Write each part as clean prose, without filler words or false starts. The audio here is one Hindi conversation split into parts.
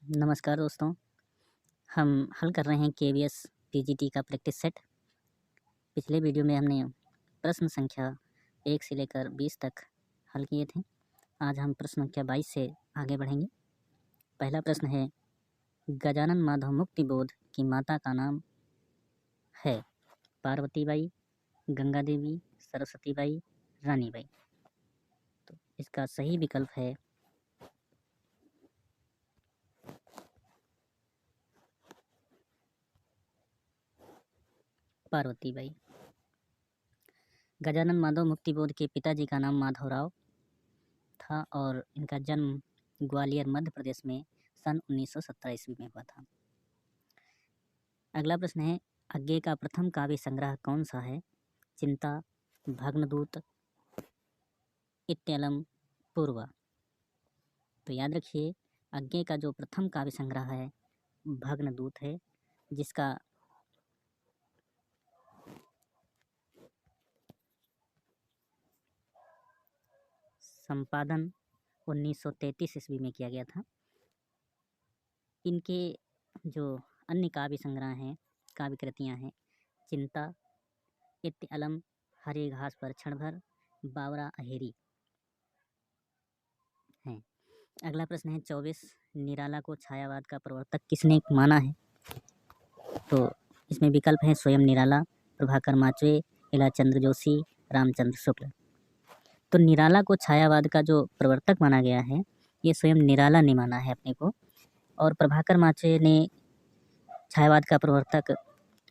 नमस्कार दोस्तों। हम हल कर रहे हैं केवीएस पीजीटी का प्रैक्टिस सेट। पिछले वीडियो में हमने प्रश्न संख्या 1 से लेकर 20 तक हल किए थे। आज हम प्रश्न संख्या 22 से आगे बढ़ेंगे। पहला प्रश्न है, गजानन माधव मुक्ति बोध की माता का नाम है Parvati by, Ganga Devi, Saraswati by, Rani by. तो इसका सही विकल्प है पार्वती बाई। गजानन माधव मुक्ति बोध के पिताजी का नाम माधवराव था और इनका जन्म ग्वालियर मध्य प्रदेश में सन 1917 ईस्वी में हुआ था। अगला प्रश्न है, आगे का प्रथम काव्य संग्रह कौन सा है? चिंता, भग्नदूत, इत्यलम, पूर्वा। तो याद रखिए, आगे का जो प्रथम काव्य संग्रह है भग्नदूत है, जिसका संपादन 1933 ईस्वी में किया गया था। इनके जो अन्य काव्य संग्रह हैं, काव्य कृतियाँ हैं, चिंता, इत्य अलम, हरे घास पर क्षण भर, बावरा अहेरी हैं। अगला प्रश्न है 24, निराला को छायावाद का प्रवर्तक किसने माना है? तो इसमें विकल्प है स्वयं निराला, प्रभाकर माचवे, इलाचंद्र जोशी, रामचंद्र शुक्ल। तो निराला को छायावाद का जो प्रवर्तक माना गया है, ये स्वयं निराला ने माना है अपने को, और प्रभाकर माचवे ने छायावाद का प्रवर्तक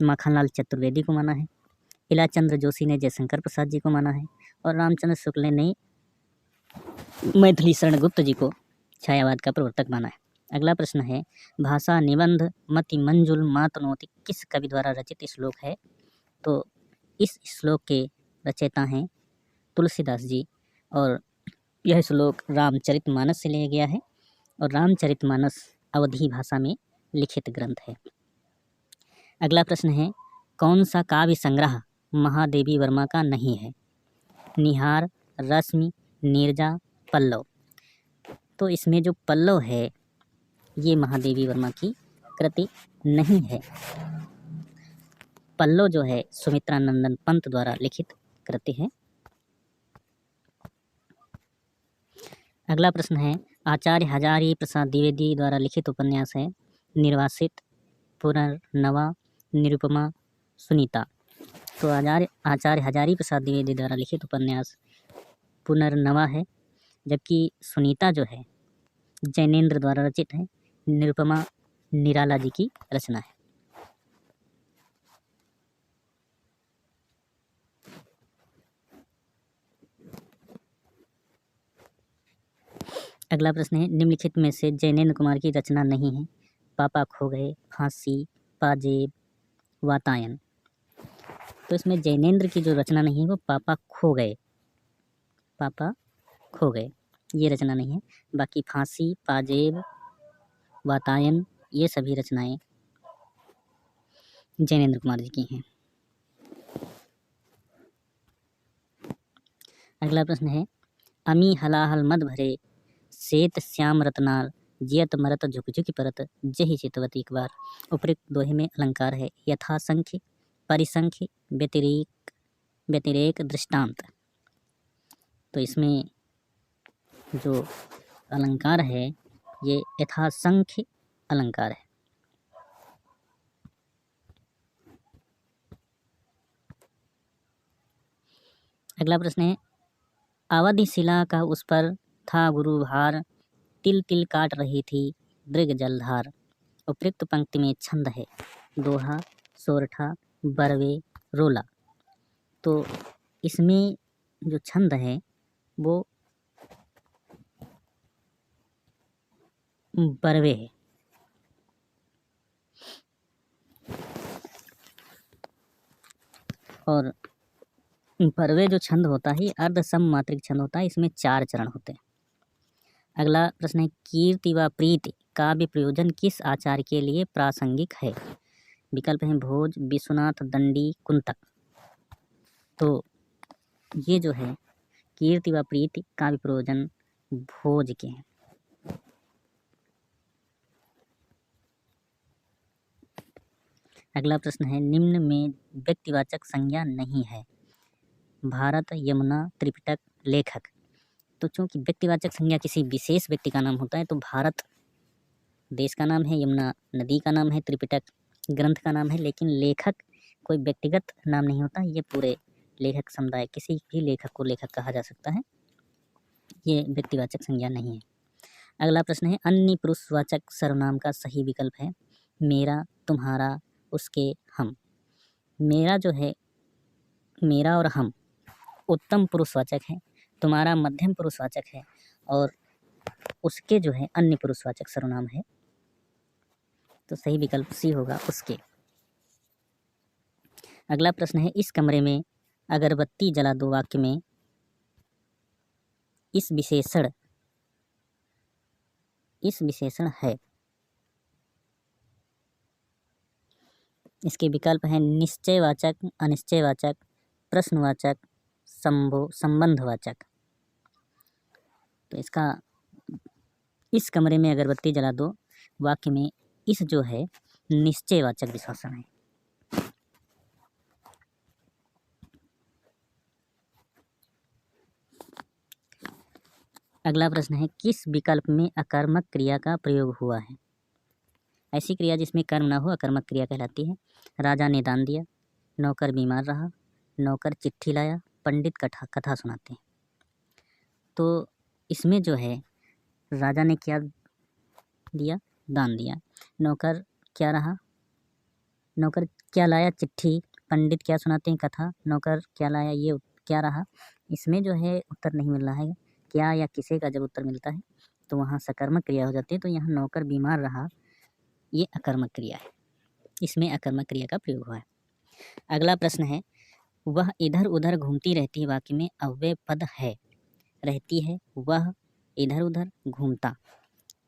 माखनलाल चतुर्वेदी को माना है, इलाचंद्र जोशी ने जयशंकर प्रसाद जी को माना है, और रामचंद्र शुक्ल ने मैथिली शरण गुप्त जी को छायावाद का प्रवर्तक माना है। अगला प्रश्न है, भाषा निबंध मति मंजुल मातनोति किस कवि द्वारा रचित श्लोक है? तो इस श्लोक के रचयिता हैं तुलसीदास जी, और यह श्लोक रामचरितमानस से लिया गया है, और रामचरितमानस अवधी भाषा में लिखित ग्रंथ है। अगला प्रश्न है, कौन सा काव्य संग्रह महादेवी वर्मा का नहीं है? निहार, रश्मि, नीरजा, पल्लव। तो इसमें जो पल्लव है ये महादेवी वर्मा की कृति नहीं है। पल्लव जो है सुमित्रा नंदन पंत द्वारा लिखित कृति है। अगला प्रश्न है, आचार्य हजारी प्रसाद द्विवेदी द्वारा लिखित उपन्यास है निर्वासित, पुनर्नवा, निरुपमा, सुनीता। तो आचार्य हजारी प्रसाद द्विवेदी द्वारा लिखित उपन्यास पुनर्नवा है, जबकि सुनीता जो है जैनेन्द्र द्वारा रचित है। निरुपमा निराला जी की रचना है। अगला प्रश्न है, निम्नलिखित में से जैनेन्द्र कुमार की रचना नहीं है? पापा खो गए, फांसी, पाजेब, वातायन। तो इसमें जैनेन्द्र की जो रचना नहीं है वो पापा खो गए, पापा खो गए ये रचना नहीं है। बाकी फांसी, पाजेब, वातायन ये सभी रचनाएं जैनेन्द्र कुमार जी की हैं। अगला प्रश्न है, अमी हलाहल मद भरे श्वेत श्याम रत्नाल जियत मरत झुक झुक परत जहि चितवती एक बार। उपयुक्त दोहे में अलंकार है यथासंख्य, परिसंख्य, व्यतिरेक, दृष्टांत। तो इसमें जो अलंकार है ये यथासंख्य अलंकार है। अगला प्रश्न है, अवधि शिला का उस पर था गुरु भार, तिल तिल काट रही थी दृग जलधार। उपयुक्त पंक्ति में छंद है दोहा, सोरठा, बरवे, रोला। तो इसमें जो छंद है वो बरवे है। और बरवे जो छंद होता है अर्ध सममात्रिक छंद होता है, इसमें 4 चरण होते हैं। अगला प्रश्न है, कीर्ति व प्रीति काव्य प्रयोजन किस आचार्य के लिए प्रासंगिक है? विकल्प हैं भोज, विश्वनाथ, दंडी, कुंतक। तो ये जो है कीर्ति व प्रीति काव्य प्रयोजन भोज के हैं। अगला प्रश्न है निम्न में व्यक्तिवाचक संज्ञा नहीं है। भारत, यमुना, त्रिपिटक, लेखक। तो चूंकि व्यक्तिवाचक संज्ञा किसी विशेष व्यक्ति का नाम होता है तो भारत देश का नाम है, यमुना नदी का नाम है, त्रिपिटक ग्रंथ का नाम है, लेकिन लेखक कोई व्यक्तिगत नाम नहीं होता। ये पूरे लेखक समुदाय, किसी भी लेखक को लेखक कहा जा सकता है। ये व्यक्तिवाचक संज्ञा नहीं है। अगला प्रश्न है अन्य पुरुषवाचक सर्वनाम का सही विकल्प है मेरा, तुम्हारा, उसके, हम। मेरा जो है, मेरा और हम उत्तम पुरुषवाचक है, तुम्हारा मध्यम पुरुषवाचक है और उसके जो है अन्य पुरुषवाचक सर्वनाम है। तो सही विकल्प सी होगा, उसके। अगला प्रश्न है इस कमरे में अगरबत्ती जला दो वाक्य में इस विशेषण है। इसके विकल्प हैं निश्चयवाचक, अनिश्चयवाचक, प्रश्नवाचक, संबंधवाचक। तो इसका इस कमरे में अगरबत्ती जला दो वाक्य में इस जो है निश्चयवाचक विशेषण है। अगला प्रश्न है किस विकल्प में अकर्मक क्रिया का प्रयोग हुआ है। ऐसी क्रिया जिसमें कर्म ना हो अकर्मक क्रिया कहलाती है। राजा ने दान दिया, नौकर बीमार रहा, नौकर चिट्ठी लाया, पंडित कथा सुनाते हैं। तो इसमें जो है राजा ने क्या दिया, दान दिया, नौकर क्या रहा, नौकर क्या लाया, चिट्ठी, पंडित क्या सुनाते हैं, कथा, नौकर क्या लाया, ये क्या रहा। इसमें जो है उत्तर नहीं मिल रहा है। क्या या किसे का जब उत्तर मिलता है तो वहाँ सकर्मक क्रिया हो जाती है। तो यहाँ नौकर बीमार रहा, ये अकर्मक क्रिया है, इसमें अकर्मक क्रिया का प्रयोग हुआ है। अगला प्रश्न है वह इधर उधर घूमती रहती है वाक्य में अव्यय पद है। रहती है, वह, इधर उधर, घूमता।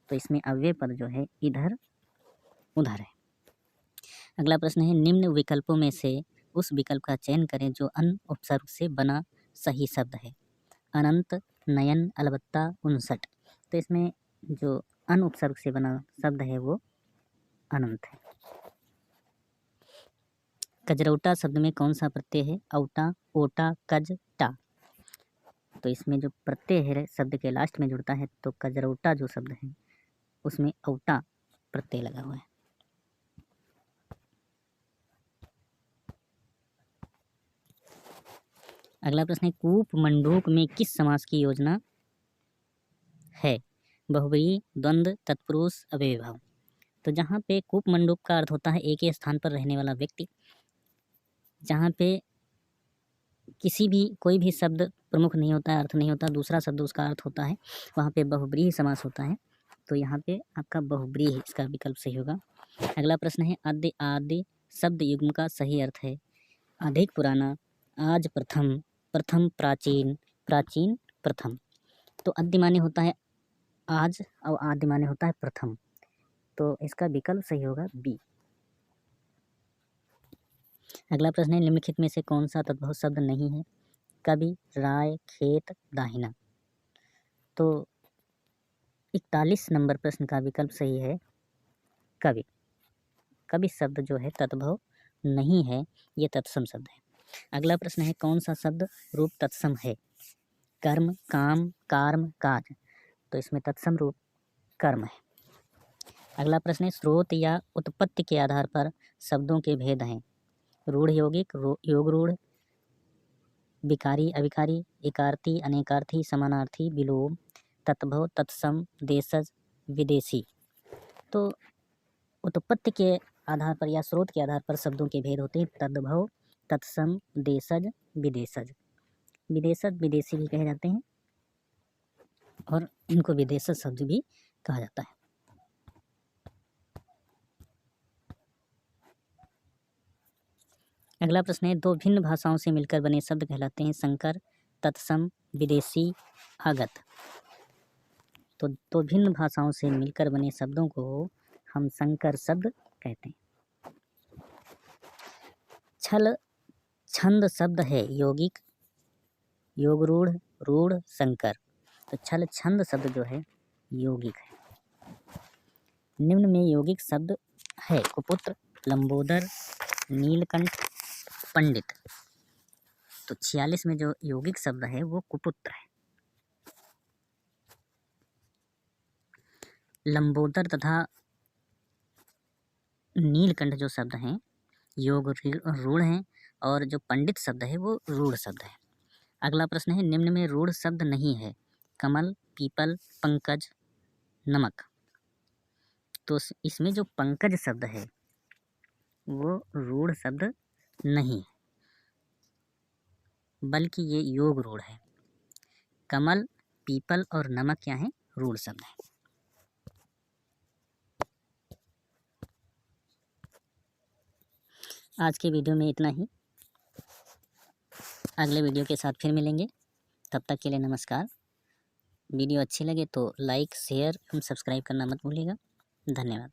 तो इसमें अव्यय पद जो है इधर उधर है। अगला प्रश्न है निम्न विकल्पों में से उस विकल्प का चयन करें जो अन उपसर्ग से बना सही शब्द है। अनंत, नयन, अलबत्ता, 59। तो इसमें जो अन उपसर्ग से बना शब्द है वो अनंत है। कजरौटा शब्द में कौन सा प्रत्यय है। औटा, ओटा, कज, टा। तो इसमें जो प्रत्यय है शब्द के लास्ट में जुड़ता है तो कजरौटा जो शब्द है उसमें औटा प्रत्यय लगा हुआ है। अगला प्रश्न है कूप मंडूक में किस समास की योजना है। बहुव्रीहि, द्वंद्व, तत्पुरुष, अव्ययीभाव। तो जहाँ पे कूप मंडूक का अर्थ होता है एक ही स्थान पर रहने वाला व्यक्ति, जहाँ पे किसी भी कोई भी शब्द प्रमुख नहीं होता है, अर्थ नहीं होता, दूसरा शब्द उसका अर्थ होता है, वहाँ पे बहुव्रीहि समास होता है। तो यहाँ पे आपका बहुव्रीहि इसका विकल्प सही होगा। अगला प्रश्न है अद्य आदि शब्द युग्म का सही अर्थ है। अधिक पुराना, आज प्रथम, प्रथम प्राचीन, प्राचीन प्रथम। तो अद्य माने होता है आज और आदि माने होता है प्रथम। तो इसका विकल्प सही होगा बी। अगला प्रश्न है निम्नलिखित में से कौन सा तद्भव शब्द नहीं है। कवि, राय, खेत, दाहिना। तो 41 नंबर प्रश्न का विकल्प सही है कवि। कवि शब्द जो है तद्भव नहीं है, ये तत्सम शब्द है। अगला प्रश्न है कौन सा शब्द रूप तत्सम है। कर्म, काम, कार्म, काज। तो इसमें तत्सम रूप कर्म है। अगला प्रश्न है स्रोत या उत्पत्ति के आधार पर शब्दों के भेद हैं। रूढ़ यौगिक, योग रूढ़, विकारी अविकारी, एकार्थी अनेकार्थी, समानार्थी, विलोम, तत्भव, तत्सम, देशज, विदेशी। तो उत्पत्ति के आधार पर या स्रोत के आधार पर शब्दों के भेद होते हैं तद्भव, तत्सम, देशज, विदेशज। विदेशज विदेशी भी कहे जाते हैं और इनको विदेशज शब्द भी कहा जाता है। अगला प्रश्न है दो भिन्न भाषाओं से मिलकर बने शब्द कहलाते हैं संकर, तत्सम, विदेशी, आगत। तो दो भिन्न भाषाओं से मिलकर बने शब्दों को हम संकर शब्द कहते हैं। छल छंद शब्द है यौगिक, योग रूढ़, रूढ़, संकर। तो छल छंद शब्द जो है यौगिक है। निम्न में यौगिक शब्द है कुपुत्र, लंबोदर, नीलकंठ, पंडित। तो 46 में जो यौगिक शब्द है वो कुपुत्र है। लंबोदर तथा नीलकंठ जो शब्द हैं योग रूढ़ हैं, और जो पंडित शब्द है वो रूढ़ शब्द है। अगला प्रश्न है, निम्न में रूढ़ शब्द नहीं है। कमल, पीपल, पंकज, नमक। तो इसमें जो पंकज शब्द है वो रूढ़ शब्द नहीं है, बल्कि ये योग रूढ़ है। कमल, पीपल और नमक क्या है? रूढ़ शब्द है। आज के वीडियो में इतना ही। अगले वीडियो के साथ फिर मिलेंगे। तब तक के लिए नमस्कार। वीडियो अच्छी लगे तो लाइक, शेयर एवं सब्सक्राइब करना मत भूलिएगा। धन्यवाद।